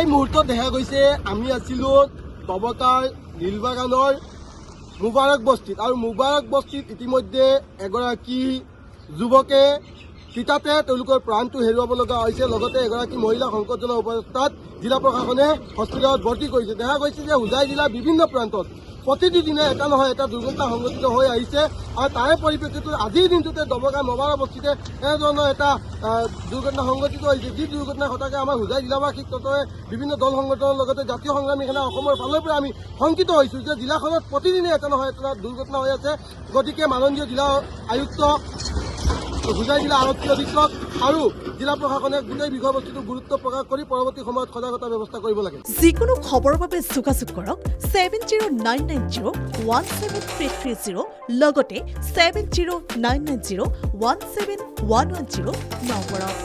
এই মুহূৰ্তত দেখা গৈছে আমি আছিলোঁ দবকাৰ নীলবাগানৰ মুবাৰক বস্তিত আৰু মুবাৰক বস্তিত ইতিমধ্যে এগৰাকী যুৱকে পিতাতে তেওঁলোকৰ প্ৰাণটো হেৰুৱাব লগা হৈছে। লগতে এগৰাকী মহিলা সংকটজনক অৱস্থাত জিলা প্ৰশাসনে হস্পিটেলত ভৰ্তি কৰিছে। দেখা গৈছে যে হোজাই জিলাৰ বিভিন্ন প্ৰান্তত প্ৰতিদিনে এটা নহয় এটা দুৰ্ঘটনা সংঘটিত হৈ আহিছে আৰু তাৰে পৰিপ্ৰেক্ষিতত আজিৰ দিনটোতে দবকাৰ মুবাৰক বস্তিতে এনেধৰণৰ এটা দুৰ্ঘটনা সংঘটিত হৈছে, যি দুৰ্ঘটনা ঘটাকে আমাৰ হোজাই জিলাবাসীক তথা বিভিন্ন দল সংগঠনৰ লগতে জাতীয় সংগ্ৰামী সেনা অসমৰ ফালৰ পৰা আমি শংকিত হৈছোঁ যে জিলাখনত প্ৰতিদিনে এটা নহয় এটা দুৰ্ঘটনা হৈ আছে। গতিকে মাননীয় জিলা আয়ুক্ত, হোজাই জিলা আৰক্ষী অধীক্ষক আৰু জিলা প্ৰশাসনে গোটেই বিষয়বস্তুটো গুৰুত্ব প্ৰকাশ কৰি পৰৱৰ্তী সময়ত সজাগতা ব্যৱস্থা কৰিব লাগে। যিকোনো খবৰৰ বাবে যোগাযোগ কৰক 7099017330 লগতে 7099017110 নম্বৰত।